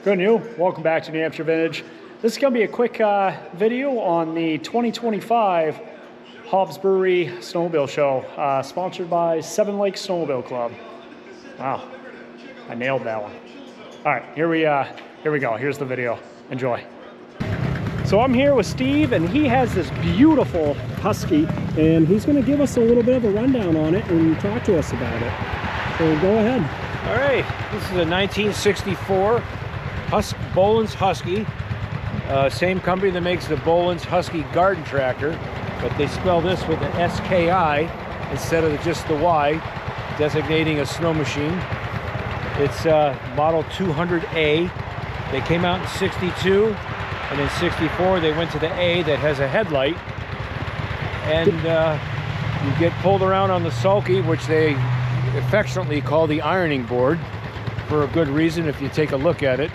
Good new. Welcome back to New Hampshire Vintage. This is going to be a quick video on the 2025 Hobbs Brewery Snowmobile Show, sponsored by Seven Lakes Snowmobile Club. Wow, I nailed that one. All right, here we go. Here's the video. Enjoy. So I'm here with Steve, and he has this beautiful Husky, and he's going to give us a little bit of a rundown on it and talk to us about it. So go ahead. All right, this is a 1964 Boland's Husky. Same company that makes the Boland's Husky garden tractor, but they spell this with an S-K-I instead of just the Y, designating a snow machine. It's model 200A. They came out in 62, and in 64 they went to the A that has a headlight. And you get pulled around on the sulky, which they affectionately call the ironing board, for a good reason if you take a look at it.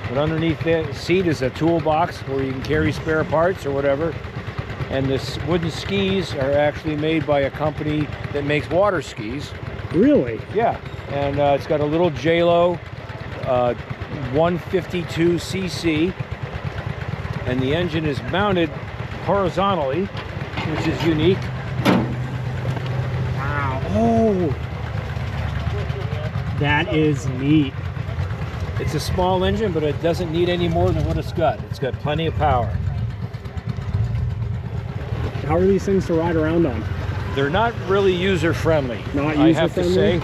But underneath the seat is a toolbox where you can carry spare parts or whatever. And this wooden skis are actually made by a company that makes water skis. Really? Yeah. And it's got a little J-Lo 152cc. And the engine is mounted horizontally, which is unique. Wow. Oh, that is neat. It's a small engine, but it doesn't need any more than what it's got. It's got plenty of power. How are these things to ride around on? They're not really user-friendly. Not I have to user-friendly?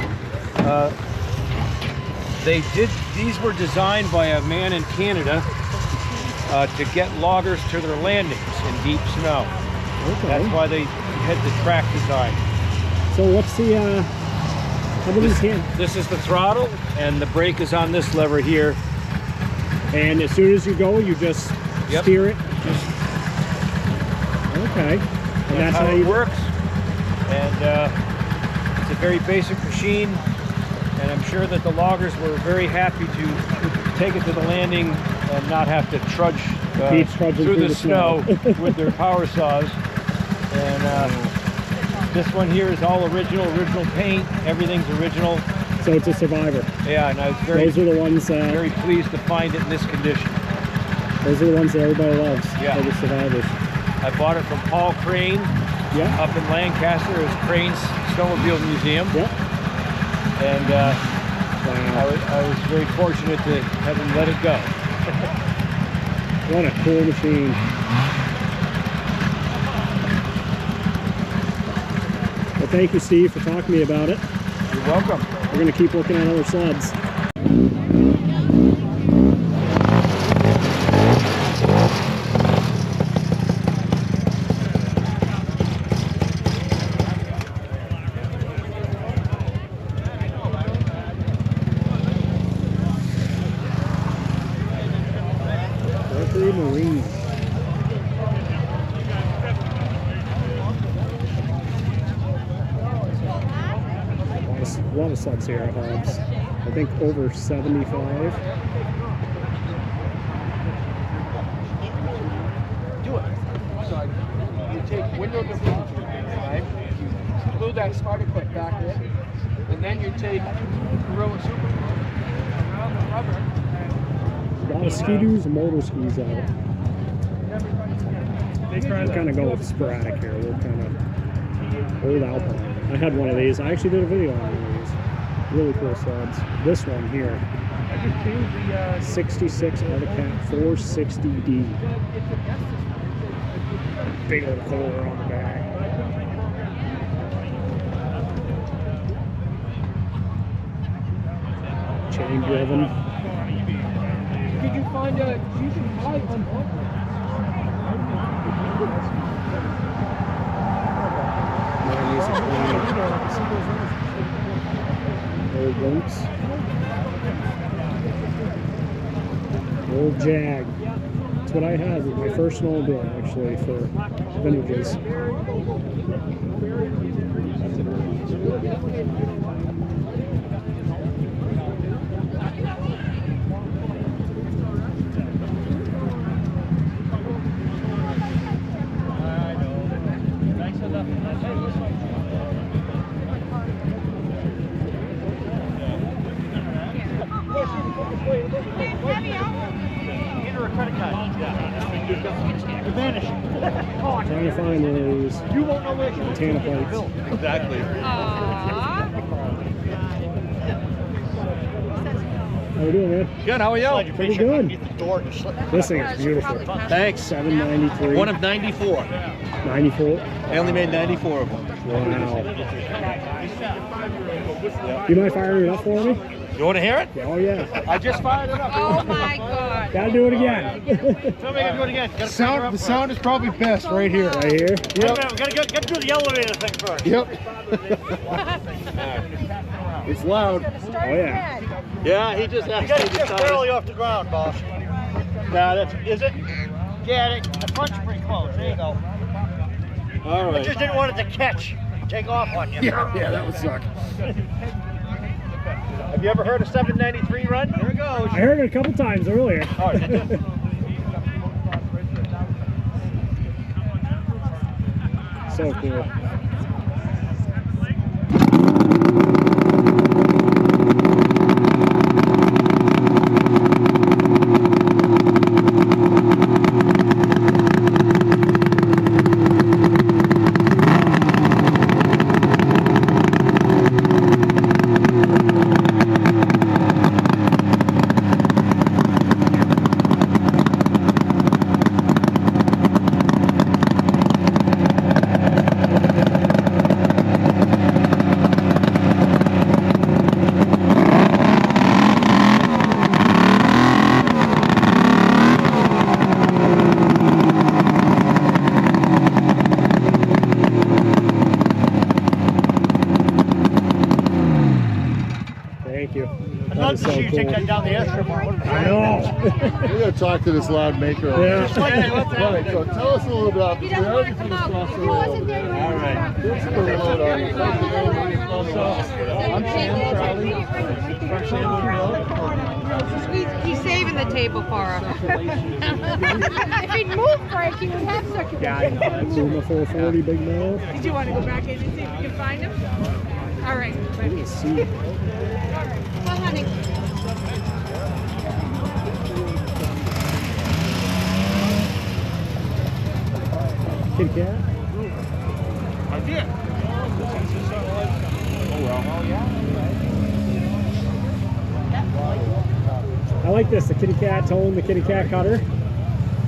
say. These were designed by a man in Canada to get loggers to their landings in deep snow. Okay. That's why they had the track design. So what's the, how about these hands? This is the throttle, and the brake is on this lever here. And as soon as you go, you just steer it? Okay. And That's how it works. And it's a very basic machine, and I'm sure that the loggers were very happy to take it to the landing and not have to trudge through the snow with their power saws. And this one here is all original paint. Everything's original. So it's a Survivor. Yeah, and I was Those are the ones, very pleased to find it in this condition. Those are the ones that everybody loves. Yeah. They're the Survivors. I bought it from Paul Crane up in Lancaster. It was Crane's Snowmobile Museum. Yep. And I was very fortunate to have him let it go. What a cool machine. Well, thank you, Steve, for talking to me about it. You're welcome. We're going to keep looking at other sleds. Brewery Marine. A lot of sleds here at Hobbs. I think over 75. Do it. So you take window diffuser, right? You glue that spider clip back in, and then you take Gorilla Super around the rubber. A lot of ski-doos and motor skis out. We're kind of going sporadic here. We're kind of old Alpine. I had one of these. I actually did a video on one of these. Really cool sleds. This one here, 66 Articat 460D. Big old collar on the back. Chain driven. Did you find a? You can buy one. Old boots. Old Jag. That's what I had with my first snowmobile, actually, for vintages. Heavy Trying to find those antenna plates. Exactly. How you doing, man? Good, how are you? Pretty good. This thing is beautiful. Thanks. 793. One of 94. 94. I only made 94 of them. Wow. You mind firing it up for me? You want to hear it? Oh, yeah. I just fired it up. Oh my God. Gotta do it again. Tell me I can do it again. The sound is probably best right here. Right here? Yep. Gotta do the elevator thing first. Yep. It's loud. Oh, yeah. Yeah, he just asked me to start barely off the ground, boss. Nah, that's, is it? Yeah, the front's pretty close. There you go. All right. I just didn't want it to catch. Take off on you. Yeah, that would suck. Have you ever heard a 793 run? Here it goes. I heard it a couple times earlier. Oh, did you? So cool. Thank you. I'd love to see you take that down the airstrip. I know. We gotta talk to this loud maker. Yeah. Right, so tell us a little about He doesn't want to come out. He wasn't there. All right. What's the road on it? He's saving the table for him. If he'd moved, Frank, he would have circulation. Yeah, I know. Puma 440, big mouth. Did you want to go back in and see if you can find him? All right. Let's see. Well, honey. Kitty cat. I did. Oh, well. I like this, the kitty cat tone, the kitty cat cutter.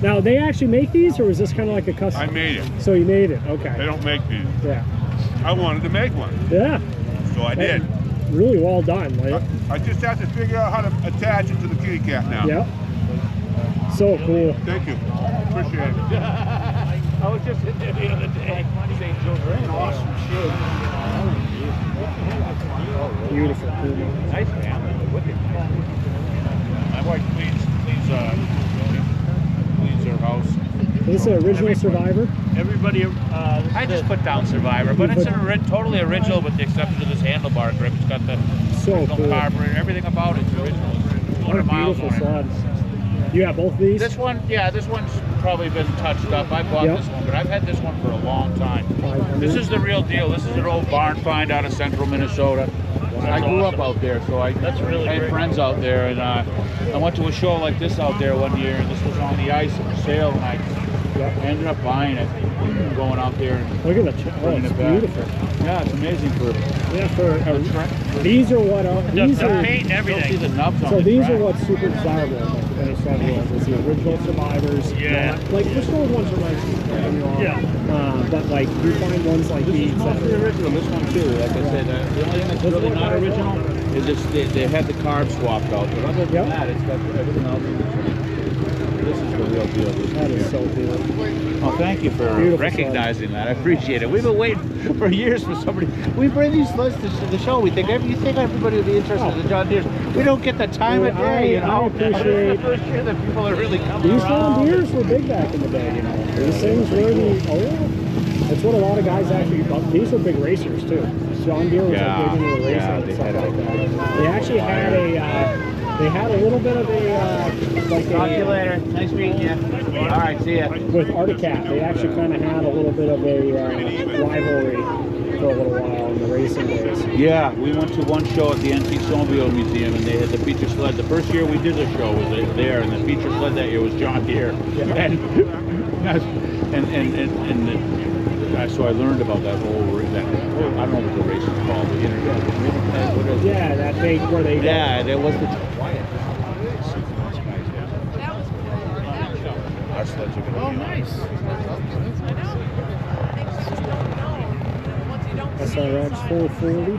Now, they actually make these, or was this kind of like a custom? I made it. So you made it, They okay. don't make these. Yeah. I wanted to make one, Yeah. so I did. Really well done. Like, I just have to figure out how to attach it to the kitty cat now. yep. So cool. Thank you. Appreciate it. I was just in there the other day. St. Joe's are an awesome shoe. Beautiful Puma. Nice family. Wicked. My wife cleans her house. Is this an original Survivor? Everybody, I just put down Survivor, but it's totally original with the exception of this handlebar grip. It's got the So original cool. carburetor. Everything about it's original. It's What a 200 miles beautiful on it. sled. You have both these? This one, yeah, this one's probably been touched up. I bought Yep. this one, but I've had this one for a long time. 500. This is the real deal. This is an old barn find out of central Minnesota. I grew up out there, so I had friends out there, and I went to a show like this out there one year, and this was on the ice for sale, and I ended up buying it, going out there and Look at the oh, bringing it's it back. beautiful. Yeah, it's amazing for These are what these are. paint and everything. See the nubs on So the these track. are what's super desirable about the finished sled wheels. It's the original Survivors. Yeah. Like the old ones are nice. Don't get me wrong. But like you find ones like This these. is mostly original. This one too. Like I said, the only thing that's really not original is they had the carbs swapped out. But other than that, it's got everything else. This is the real deal. That is so cool. Oh, thank you for Beautiful recognizing that. I appreciate it. We've been waiting for years for somebody. We bring these sleds to the show. You think everybody would be interested in the John Deeres. We don't get the time of day, you know. I appreciate. It's the first year that people are really coming These around. John Deeres were big back in the day, you know. These things were the that's what a lot of guys actually. These were big racers too. John Deere was like big into the racing and stuff like that. They actually had they had a little bit of a Talk to you later. Nice meeting you. All right, see ya. with Arctic Cat. They actually kind of had a little bit of a rivalry for a little while in the racing. racing days. Yeah, we went to one show at the Antique Snowmobile Museum, and they had the feature sled. The first year we did the show was there, and the feature sled that year was John Deere. Yeah. So I learned about that whole I don't know what the race is called. The what is it? Yeah, that thing where they. Yeah, there was the quiet. Our sleds are going to be nice. SRX 440.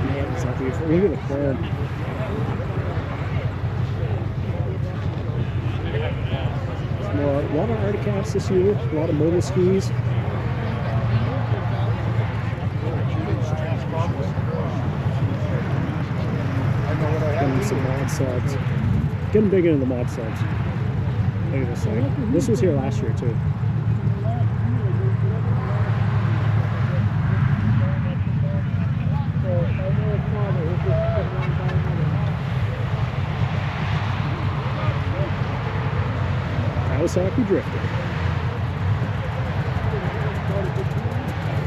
Man, it's not beautiful. Look at the chrome. A lot of Articats this year, a lot of mobile skis. Getting some mod sleds. Getting big into the mod sleds. Look at this thing. This was here last year too. Kawasaki Drifter.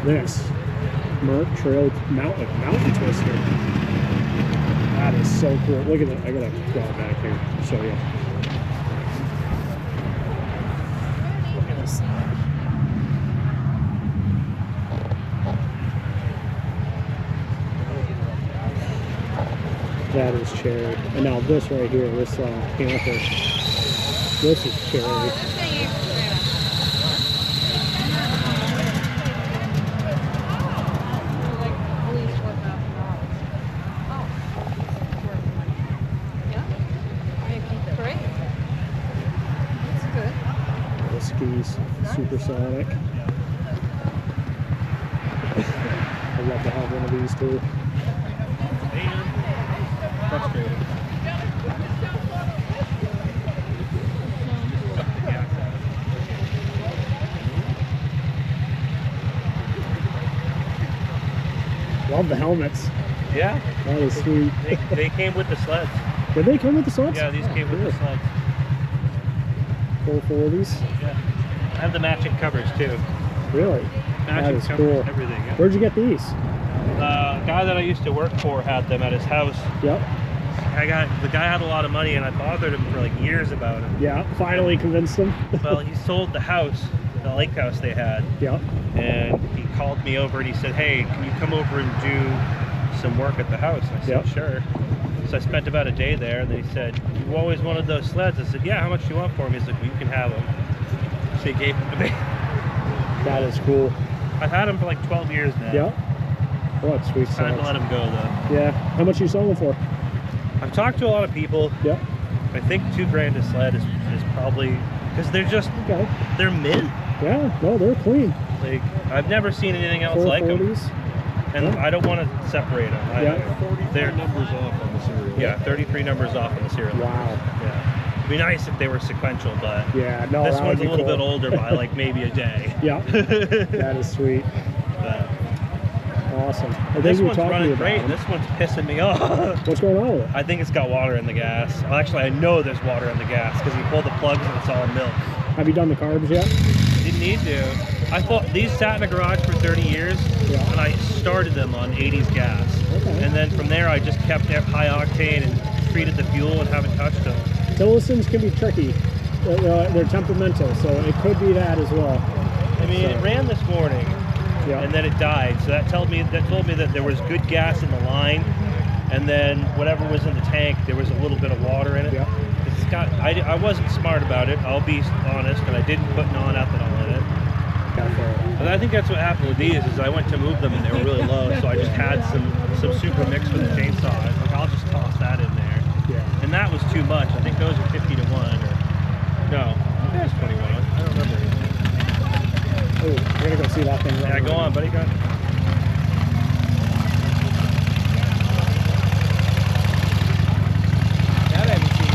This Merc Trail Mountain Twister. That is so cool. Look at that. I gotta draw it back here to show you. Look at this. That is cherry. And now this right here, this Panther. This is cherry. Husky's Supersonic. I'd love to have one of these too. Frustrating. Love the helmets. Yeah. That is sweet. They came with the sleds. Did they come with the sleds? Yeah, these came with the sleds. 440s. Yeah. I have the matching covers too. Really? That Matching is covers, cool. everything. Yeah. Where'd you get these? Guy that I used to work for had them at his house. Yep. The guy had a lot of money, and I bothered him for like years about it. Yeah, finally convinced them. Well, he sold the house, the lake house they had. Yep. And he called me over and he said, "Hey, can you come over and do some work at the house?" And I said, Yep. "Sure." So I spent about a day there, and then he said, "You always wanted those sleds." I said, "Yeah, how much do you want for them?" He's like, "Well, you can have them." So he gave them to me. That is cool. I've had them for like 12 years now. Yep. What sweet Time to sauce. let them go though. Yeah. How much you selling them for? I've talked to a lot of people. Yep. I think $2,000 a sled is probably, because they're just, Okay. they're mint. Yeah. No, they're clean. Like, I've never seen anything else like them. 440s. And Yeah. I don't want to separate them. Yeah. They're numbers off on the serial. Yeah, 33 numbers off on the serial. Wow. Yeah. It'd be nice if they were sequential, but Yeah. No, this that one's would a be little cool. bit older by like maybe a day. Yeah. That is sweet. But Awesome. I think this you were one's talking running about great. them. This one's pissing me off. What's going on with it? I think it's got water in the gas. Well, actually, I know there's water in the gas because you pull the plugs and it's all milk. Have you done the carbs yet? Didn't need to. I thought these sat in a garage for 30 years, Yeah. and I started them on 80s gas. Okay. And then from there, I just kept it high octane and treated the fuel and haven't touched them. Tillotons can be tricky. They're temperamental, so it could be that as well. I mean, So- it ran this morning, Yeah. and then it died. So that told me that there was good gas in the line, and then whatever was in the tank, there was a little bit of water in it. Yeah. It's got. I wasn't smart about it. I'll be honest, and I didn't put non-ethanol in it. But I think that's what happened with these. Is I went to move them and they were really low, so I just had some super mix with the chainsaw. I was like, I'll just toss that in there. Yeah. And that was too much. I think those are 50 to 1, or no, I think that's 21. I don't remember. Oh, we're gonna go see that thing. Yeah, go on, buddy. Go on. That I haven't seen.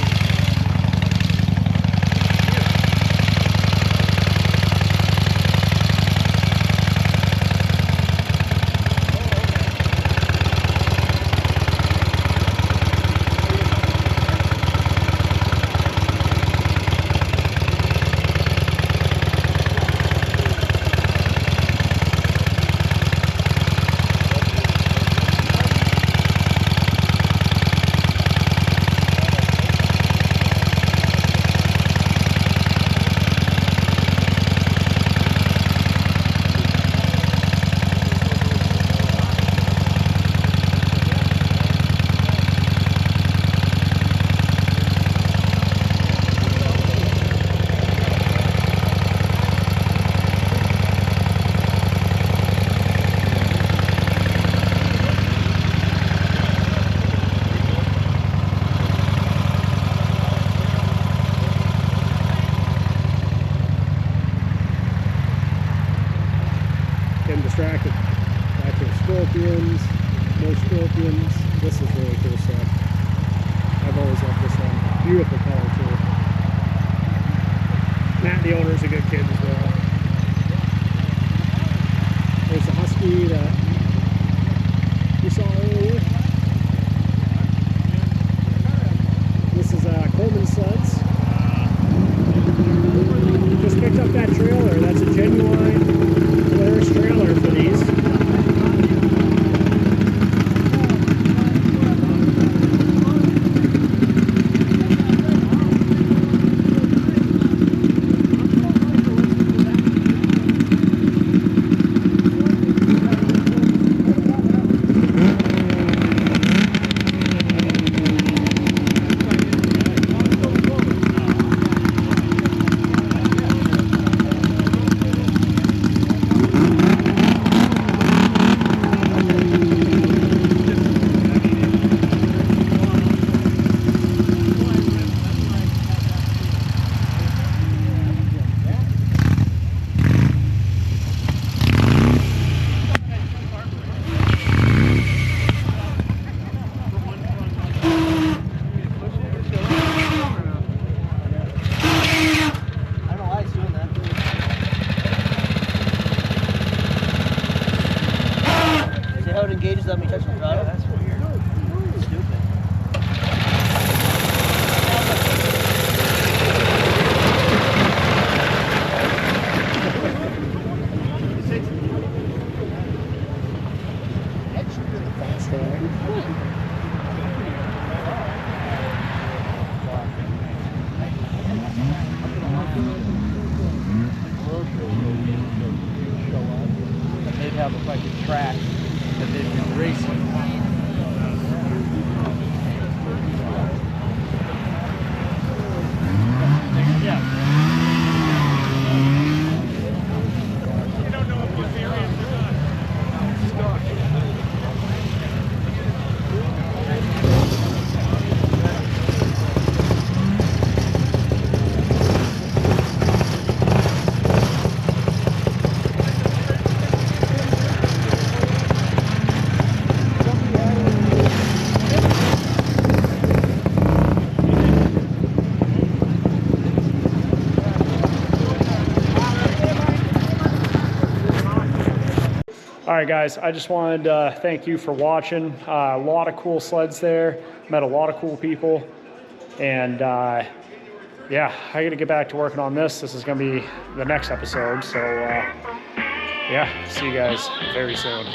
scorpions, more scorpions. This is really cool stuff. I've always loved this one. Beautiful color too. Matt, the owner, is a good kid as well. There's the Husky that you saw earlier. This is Coleman Sleds. Just picked up that trailer. That's a genuine Polaris trailer for these. How it engages without me touching the throttle? That's weird. Stupid. They'd have a fucking track that they've been racing. All right, guys, I just wanted to thank you for watching. A lot of cool sleds there. Met a lot of cool people. And yeah, I got to get back to working on this. This is going to be the next episode. So yeah, see you guys very soon.